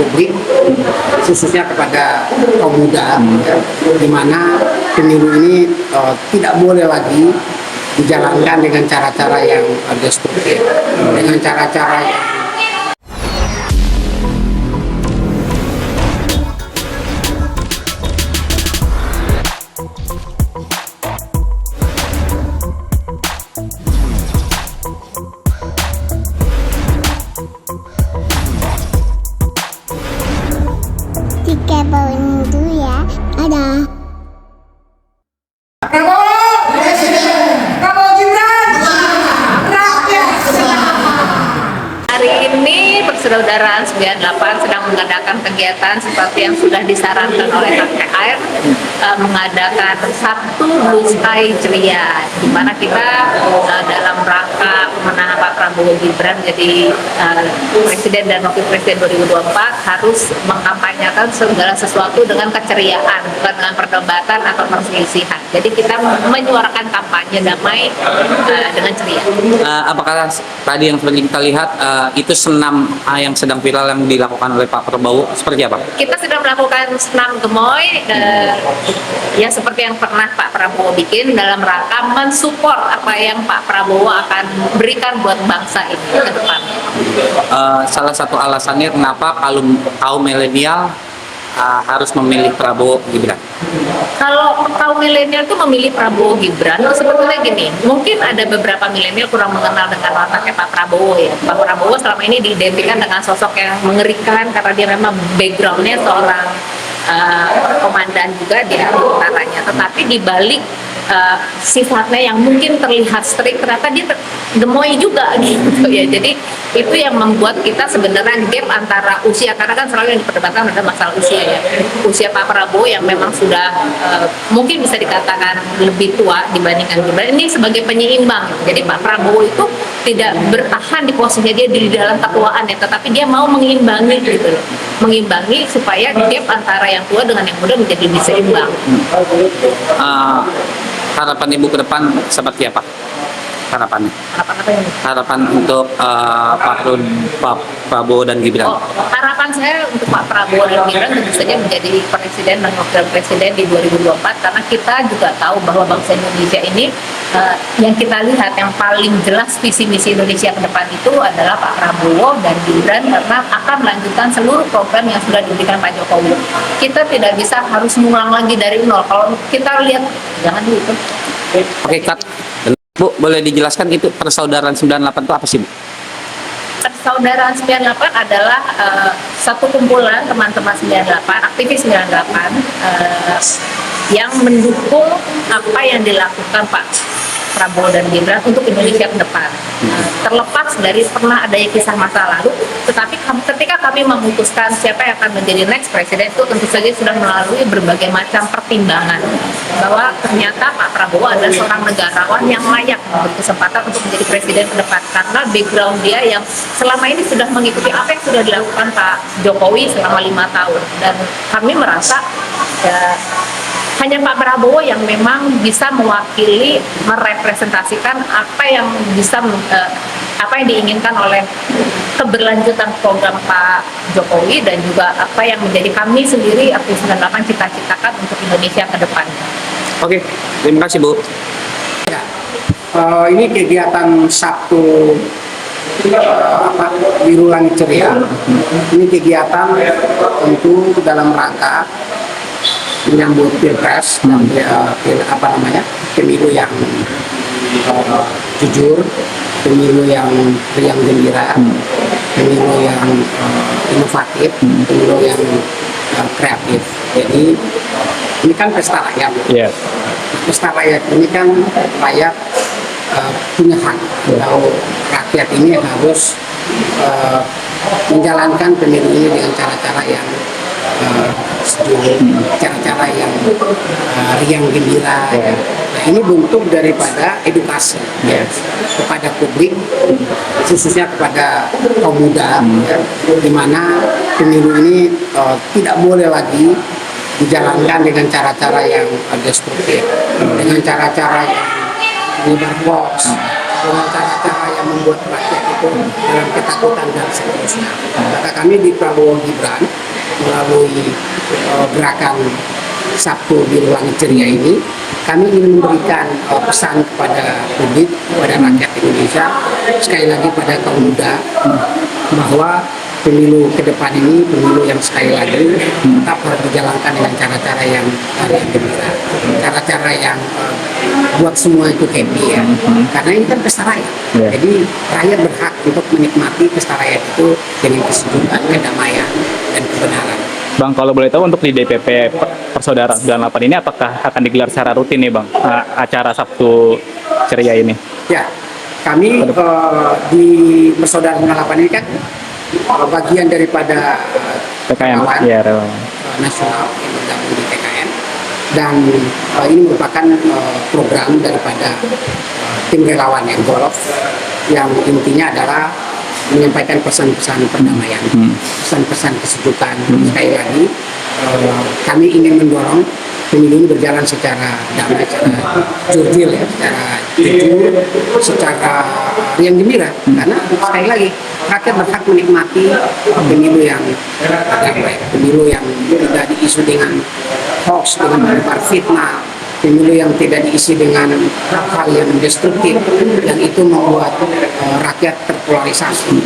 publik, khususnya kepada kaum muda, ya, di mana pemilu ini tidak boleh lagi dijalankan dengan cara-cara yang destruktif, dengan cara-cara yang Tiga bawang itu ya ada. Prabowo Presiden, Prabowo Gibran rakyat. Hari ini Persaudaraan 98 sedang mengadakan kegiatan seperti yang sudah disarankan oleh KPR, mengadakan satu Blue Sky ceria, di mana kita dalam rangka pemenangan Pak Prabowo Gibran jadi Presiden dan Wakil Presiden 2024 harus mengkampanyekan segala sesuatu dengan keceriaan, bukan dengan perdebatan atau perselisihan. Jadi kita menyuarakan kampanye damai dengan ceria. Apakah tadi yang seperti kita lihat itu senam yang sedang viral yang dilakukan oleh Pak Prabowo seperti apa? Kita sedang melakukan senam gemoy ya seperti yang pernah Pak Prabowo bikin dalam rangka mensupport apa yang Pak Prabowo akan berikan buat bangsa ini ke depan. Salah satu alasannya kenapa kaum milenial harus memilih Prabowo Gibran. Kalau kaum milenial itu memilih Prabowo Gibran, sebetulnya gini, mungkin ada beberapa milenial kurang mengenal dengan wataknya Pak Prabowo ya. Pak Prabowo selama ini diidentikan dengan sosok yang mengerikan karena dia memang backgroundnya seorang komandan juga di utaranya. Tetapi di balik sifatnya yang mungkin terlihat strict, ternyata dia gemoy juga gitu ya. Jadi itu yang membuat kita sebenarnya gap antara usia, karena kan selalu yang diperdebatkan adalah masalah usia ya. Usia Pak Prabowo yang memang sudah mungkin bisa dikatakan lebih tua dibandingkan Gibran, ini sebagai penyeimbang. Jadi Pak Prabowo itu tidak bertahan di posisinya dia di dalam ketuaan ya, tetapi dia mau mengimbangi gitu loh. Mengimbangi supaya gap antara yang tua dengan yang muda menjadi lebih seimbang. Harapan Ibu ke depan seperti apa? Harapannya? Harapan untuk Pak Prabowo dan Gibran. Harapan saya untuk Pak Prabowo dan Gibran tentu saja menjadi presiden dan wakil presiden di 2024, karena kita juga tahu bahwa bangsa Indonesia ini yang kita lihat yang paling jelas visi misi Indonesia ke depan itu adalah Pak Prabowo dan Gibran, karena akan melanjutkan seluruh program yang sudah diberikan Pak Jokowi. Kita tidak bisa harus mengulang lagi dari nol. Kalau kita lihat, jangan gitu. Oke, Kak. Bu, boleh dijelaskan itu Persaudaraan 98 itu apa sih, Bu? Persaudaraan 98 adalah satu kumpulan teman-teman 98, aktivis 98 yang mendukung apa yang dilakukan Pak Prabowo dan Gibran untuk Indonesia ke depan. Terlepas dari pernah adanya kisah masa lalu, tetapi ketika kami memutuskan siapa yang akan menjadi next presiden, itu tentu saja sudah melalui berbagai macam pertimbangan bahwa ternyata Pak Prabowo adalah seorang negarawan yang layak berkesempatan untuk menjadi presiden ke depan, karena background dia yang selama ini sudah mengikuti apa yang sudah dilakukan Pak Jokowi selama 5 tahun, dan kami merasa ya, hanya Pak Prabowo yang memang bisa mewakili, merepresentasikan apa yang bisa apa yang diinginkan oleh keberlanjutan program Pak Jokowi, dan juga apa yang menjadi kami sendiri aktivis 98 cita-citakan untuk Indonesia ke depan. Oke, terima kasih, Bu. ya, ini kegiatan Sabtu Biru Langit Ceria. Ini kegiatan tentu dalam rangka menyambut pilpres dan pemilu yang jujur, pemilu yang riang gembira, pemilu yang inovatif, pemilu yang kreatif. Jadi ini kan pesta rakyat. Yeah. Pesta rakyat ini kan rakyat punya hak. Kalau rakyat ini harus menjalankan pemilu ini dengan cara-cara yang sejuk, cara-cara yang riang gembira. Ya. Nah, ini bentuk daripada edukasi ya, kepada publik, khususnya kepada kaum muda, ya, di mana pemilu ini tidak boleh lagi dijalankan dengan cara-cara yang destruktif, dengan cara-cara yang menyebar hoax, dengan cara-cara yang membuat rakyat itu dalam ketakutan dan seterusnya. Maka kami di Prabowo Gibran melalui gerakan Sabtu Biru Langit Ceria ini, kami ingin memberikan pesan kepada publik, kepada rakyat Indonesia, sekali lagi pada kaum muda, bahwa pemilu ke depan ini pemilu yang sekali lagi tetap harus dijalankan dengan cara-cara yang gembira, cara-cara yang buat semua itu happy ya. Karena ini kan pesta rakyat, jadi rakyat berhak untuk menikmati pesta rakyat itu dengan kesejukan, kedamaian, dan kebenaran. Bang, kalau boleh tahu untuk di DPP Persaudaraan 98 ini apakah akan digelar secara rutin nih Bang, acara Sabtu Ceria ini? Ya, kami di Persaudaraan 98 ini kan bagian daripada PKN, relawan ya, relawan nasional yang bergabung di PKN, dan ini merupakan program daripada tim relawan yang golf, yang intinya adalah menyampaikan pesan-pesan perdamaian, pesan-pesan kesejukan. Sekali lagi, kami ingin mendorong pemilu ini berjalan secara damai, secara jurdil ya, secara jujur, secara riang gembira. Karena sekali lagi, rakyat berhak menikmati pemilu yang damai, pemilu yang tidak diisi dengan hoax, dengan menyebar fitnah, pemilu yang tidak diisi dengan hal yang destruktif, yang itu membuat rakyat terpolarisasi.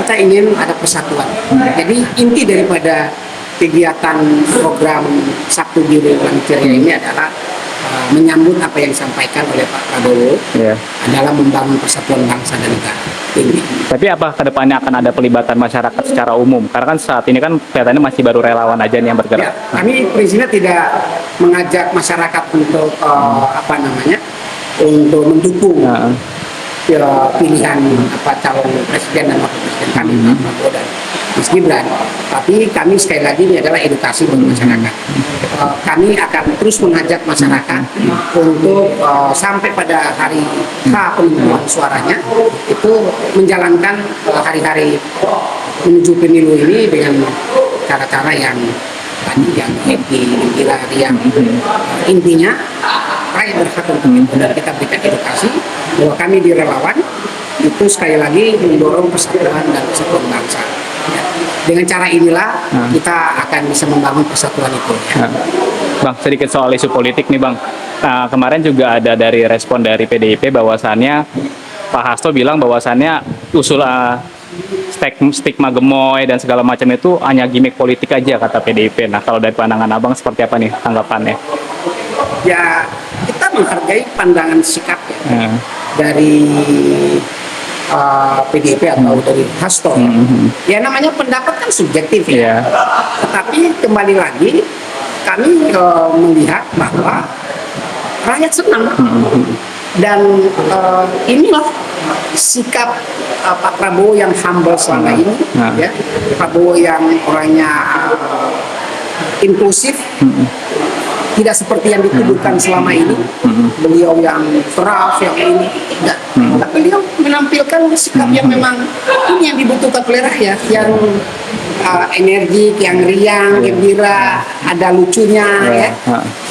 Kita ingin ada persatuan. Jadi inti daripada kegiatan program Sabtu Biru Langit Ceria ini adalah menyambut apa yang disampaikan oleh Pak Prabowo, adalah membangun persatuan bangsa dan negara. Ini. Tapi apa kedepannya akan ada pelibatan masyarakat secara umum? Karena kan saat ini kan kelihatannya masih baru relawan aja nih yang bergerak. Ya, kami prinsipnya tidak mengajak masyarakat untuk untuk mendukung pilihan calon presiden dan wakil presiden kami, Pak Prabowo dan Mas Gibran. Tapi kami sekali lagi ini adalah edukasi buat masyarakat. Kami akan terus mengajak masyarakat untuk sampai pada hari H pemungutan suaranya itu menjalankan hari-hari menuju pemilu ini dengan cara-cara yang tadi yang happy, gembira, riang. Intinya rakyat berhak untuk itu, dan kita berikan edukasi bahwa kami di relawan itu sekali lagi mendorong persatuan dan kesatuan bangsa. Ya. Dengan cara inilah kita akan bisa membangun persatuan itu. Ya. Bang, sedikit soal isu politik nih Bang. Kemarin juga ada dari respon dari PDIP bahwasannya Pak Hasto bilang bahwasannya usul stigma gemoy dan segala macam itu hanya gimmick politik aja kata PDIP. Nah, kalau dari pandangan Abang seperti apa nih tanggapannya? Ya, kita menghargai pandangan sikap ya, dari PDIP atau dari Hasto. Ya namanya pendapat kan subjektif ya. Tetapi kembali lagi kami melihat bahwa rakyat senang dan inilah sikap Pak Prabowo yang humble selama ini, ya. Prabowo yang orangnya inklusif. Tidak seperti yang dituduhkan selama ini, beliau yang keras, yang ini tidak. Beliau menampilkan sikap yang memang ini yang dibutuhkan oleh rakyat, yang energik, yang riang, gembira, ada lucunya, ya.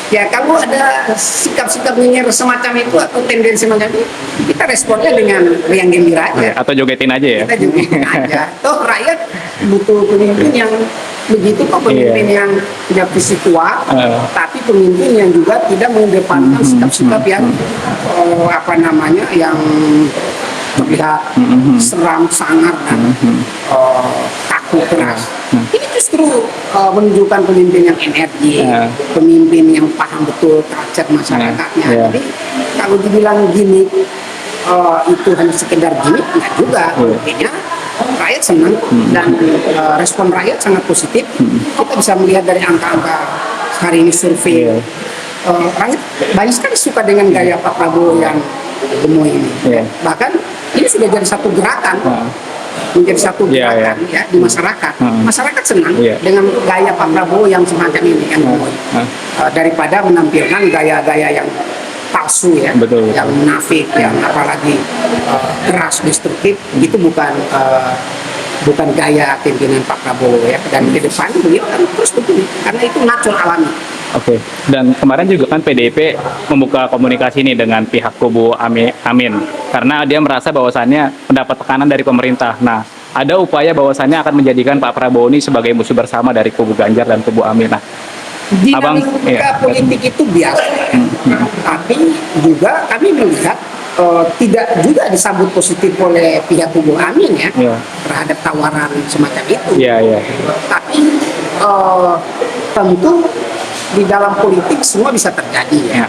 Ya kalau ada sikap-sikap nyinyir semacam itu atau tendensi semacam itu, kita responnya dengan riang gembira aja. Atau jogetin aja ya? Kita jogetin aja. Toh rakyat butuh pemimpin yang begitu kok, pemimpin yang punya visi kuat, tapi pemimpin yang juga tidak mengedepankan sikap-sikap yang yang terlihat seram, sangar dan kaku keras. Ini justru menunjukkan pemimpin yang energi, pemimpin yang paham betul culture masyarakatnya. Jadi kalau dibilang gimmick itu hanya sekedar gimmick, enggak juga. Artinya rakyat senang dan respon rakyat sangat positif. Kita bisa melihat dari angka-angka hari ini survei. Rakyat banyak sekali suka dengan gaya Pak Prabowo yang gemoy ini. Bahkan ini sudah jadi satu gerakan, menjadi satu gerakan ya di masyarakat. Masyarakat senang dengan gaya Pak Prabowo yang semacam ini, yang gemoy, daripada menampilkan gaya-gaya yang palsu ya, yang munafik, yang apalagi keras, destruktif. Itu bukan gaya pimpinan Pak Prabowo ya. Dan ke depan beliau kan terus begini, karena itu natural alami. Oke. Dan kemarin juga kan PDIP membuka komunikasi ini dengan pihak kubu Amin, karena dia merasa bahwasannya mendapat tekanan dari pemerintah. Nah, ada upaya bahwasannya akan menjadikan Pak Prabowo ini sebagai musuh bersama dari kubu Ganjar dan kubu Amin. Nah, Abang, Dinamika iya. politik itu biasa, tapi juga kami melihat tidak juga disambut positif oleh pihak kubu Amin ya Iya. terhadap tawaran semacam itu. Iya, iya. Tapi tentu di dalam politik semua bisa terjadi ya,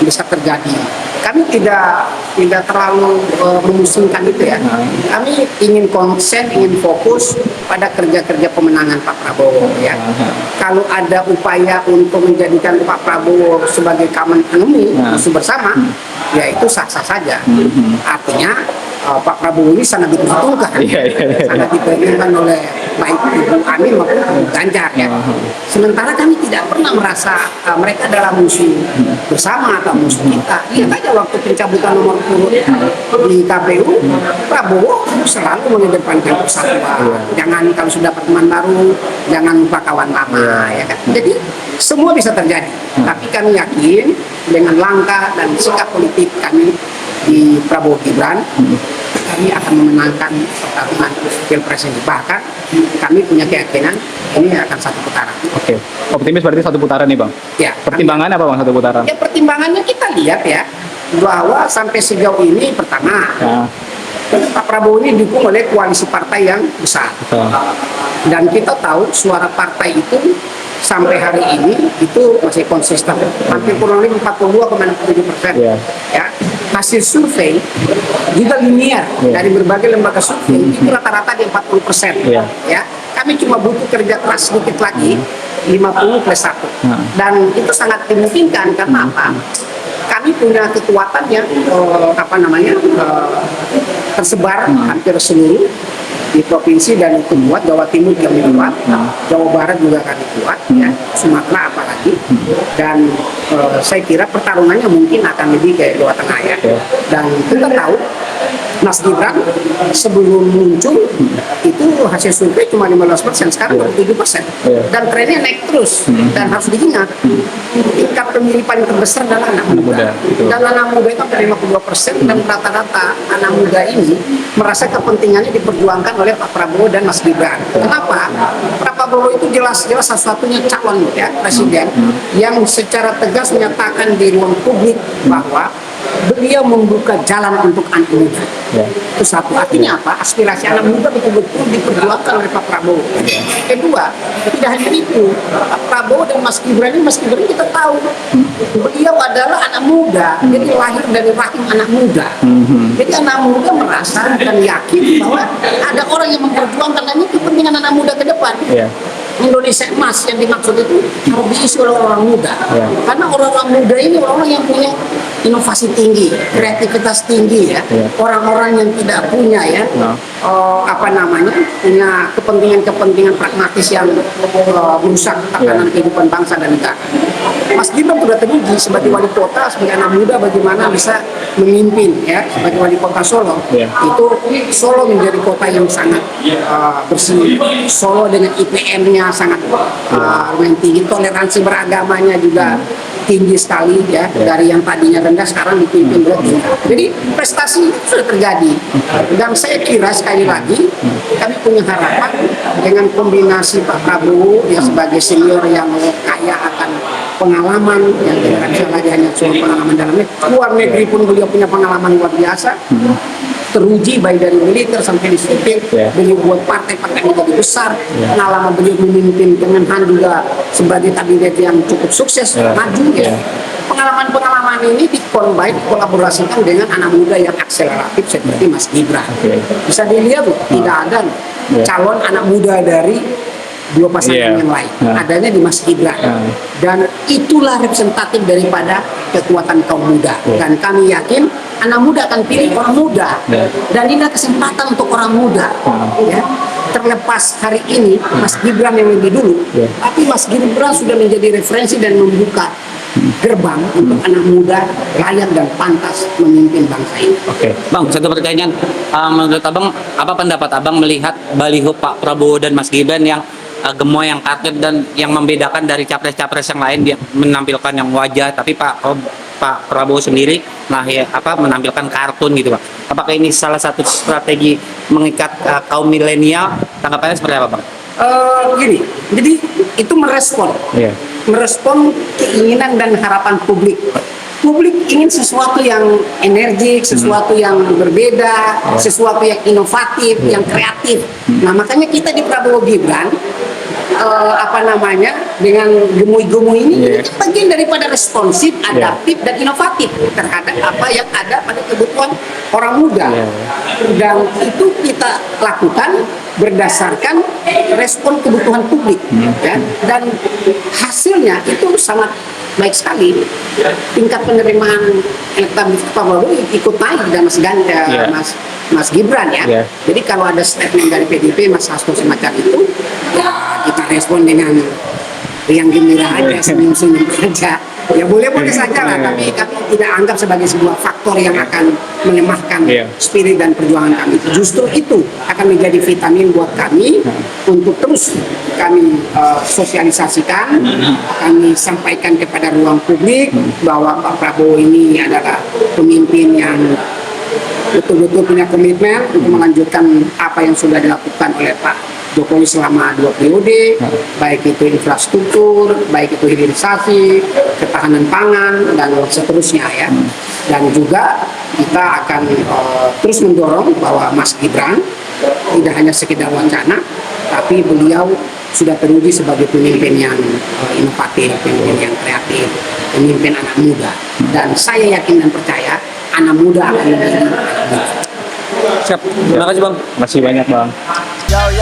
bisa terjadi. Kami tidak terlalu memusingkan itu ya. Kami ingin konsen, ingin fokus pada kerja-kerja pemenangan Pak Prabowo ya. Kalau ada upaya untuk menjadikan Pak Prabowo sebagai common enemy, musuh bersama, ya itu sah-sah saja. Artinya Pak Prabowo ini sangat diperhitungkan, Iya, iya, iya. sangat diperhitungkan oleh baik Ibu Amin maupun Ibu Ganjar ya. Sementara kami tidak pernah merasa mereka adalah musuh bersama atau musuh kita. Lihat aja waktu pencabutan nomor urut di KPU, Prabowo selalu mengedepankan persatuan. Jangan kalau sudah pertemuan baru, jangan lupa kawan lama ya kan. Jadi semua bisa terjadi. Tapi kami yakin dengan langkah dan sikap politik kami di Prabowo Gibran, kami akan memenangkan pertarungan Pilpres ini. Bahkan kami punya keyakinan ini akan satu putaran. Oke. Optimis berarti satu putaran nih, Bang. Ya, Pertimbangannya apa, Bang, satu putaran? ya pertimbangannya kita lihat ya bahwa sampai sejauh ini pertama Ya, Pak Prabowo ini didukung oleh koalisi partai yang besar. betul. Dan kita tahu suara partai itu sampai hari ini itu masih konsisten, hampir kurang lebih 42,7%. Iya. Ya, hasil survei juga linear dari berbagai lembaga survei itu rata-rata di 40%. Iya. Ya, kami cuma butuh kerja keras sedikit lagi 50+1. Dan itu sangat dimungkinkan karena apa? Kami punya kekuatan yang tersebar hampir seluruh di provinsi dan itu kuat. Jawa Timur yang lebih kuat, Jawa Barat juga kami kuat, ya, Sumatera apalagi. Dan saya kira pertarungannya mungkin akan lebih kayak Jawa Tengah ya. Dan kita tahu Mas Gibran sebelum muncul itu hasil survei cuma 15%, sekarang 7%. Dan trennya naik terus. Dan harus diingat tingkat pemilih paling terbesar adalah anak muda. Betul. Dan anak muda itu hampir 52% dan rata-rata anak muda ini merasa kepentingannya diperjuangkan oleh Pak Prabowo dan Mas Gibran. Kenapa? Pak Prabowo itu jelas-jelas satu-satunya calon ya presiden yang secara tegas menyatakan di ruang publik bahwa beliau membuka jalan untuk anak muda. Ya. Itu satu. Artinya apa? Aspirasi anak muda betul-betul diperjuangkan oleh Pak Prabowo. Kedua, tidak hanya itu, Pak Prabowo dan Mas Gibran ini, Mas Gibran kita tahu beliau adalah anak muda, jadi lahir dari rahim anak muda. Jadi anak muda merasa dan yakin bahwa ada orang yang memperjuangkan, dan ini kepentingan anak muda ke depan. Iya. Indonesia emas yang dimaksud itu harus diisi oleh orang muda. Ya. Karena orang-orang muda ini orang-orang yang punya inovasi tinggi, kreativitas tinggi ya. Ya. Orang-orang yang tidak punya ya, punya kepentingan-kepentingan pragmatis yang merusak tatanan kehidupan bangsa dan negara. Mas Gibran sudah teruji sebagai wali kota, sebagai anak muda bagaimana bisa memimpin ya sebagai wali kota Solo. Ya. Itu Solo menjadi kota yang sangat bersih. Solo dengan IPM-nya sangat lumayan tinggi, toleransi beragamanya juga tinggi sekali ya, dari yang tadinya rendah sekarang dipimpin tinggi. Jadi prestasi itu sudah terjadi. Dan saya kira sekali lagi kami punya harapan dengan kombinasi Pak Prabowo yang sebagai senior yang kaya akan pengalaman yang tidak bisa lagi hanya soal pengalaman dalam negeri, luar negeri pun beliau punya pengalaman luar biasa. Teruji baik dari militer sampai di sipil, beliau buat partai-partai menjadi besar, pengalaman beliau memimpin Kemenhan juga sebagai kabinet yang cukup sukses, maju ya. Pengalaman-pengalaman ini dikolaborasikan dengan anak muda yang akseleratif seperti Mas Gibran. Bisa dilihat loh, tidak ada loh calon anak muda dari dua pasangan yang lain, adanya di Mas Gibran. Dan itulah representatif daripada kekuatan kaum muda. Dan kami yakin anak muda akan pilih orang muda. Dan ini adalah kesempatan untuk orang muda. Ya. Terlepas hari ini Mas Gibran yang lebih dulu, tapi Mas Gibran sudah menjadi referensi dan membuka gerbang untuk anak muda layak dan pantas memimpin bangsa ini. Oke, Bang, satu pertanyaan. Menurut Abang, apa pendapat Abang melihat baliho Pak Prabowo dan Mas Gibran yang gemoy, yang kaget, dan yang membedakan dari capres-capres yang lain, dia menampilkan yang wajah, tapi Pak Pak Prabowo sendiri menampilkan kartun gitu Pak. Apakah ini salah satu strategi mengikat kaum milenial? Tanggapannya seperti apa Bang? Gini, jadi itu merespon Iya. merespon keinginan dan harapan publik. Publik ingin sesuatu yang energik, sesuatu yang berbeda, sesuatu yang inovatif, yang kreatif. Nah, makanya kita di Prabowo Gibran dengan gemui-gemui ini itu bagian daripada responsif, adaptif dan inovatif terhadap apa yang ada pada kebutuhan orang muda. Dan itu kita lakukan berdasarkan respon kebutuhan publik, ya. Dan hasilnya itu sangat baik sekali. Tingkat penerimaan elektabilitas Pak Prabowo ikut naik dan Mas Gibran ya. Jadi kalau ada statement dari PDIP Mas Hasto semacam itu, ya kita respon dengan riang gembira aja, senyum-senyum aja. Ya boleh-boleh saja lah, tapi kami tidak anggap sebagai sebuah faktor yang akan melemahkan spirit dan perjuangan kami. Justru itu akan menjadi vitamin buat kami untuk terus kami sosialisasikan, kami sampaikan kepada ruang publik bahwa Pak Prabowo ini adalah pemimpin yang betul-betul punya komitmen untuk melanjutkan apa yang sudah dilakukan oleh Pak Jokowi selama 2 periode, baik itu infrastruktur, baik itu hilirisasi, ketahanan pangan, dan seterusnya ya. Dan juga kita akan terus mendorong bahwa Mas Gibran tidak hanya sekedar wacana, tapi beliau sudah teruji sebagai pemimpin yang inovatif, pemimpin yang kreatif, pemimpin anak muda. Dan saya yakin dan percaya anak muda akan menjadi anak muda. Siap, terima kasih Bang. Masih banyak Bang. Yo,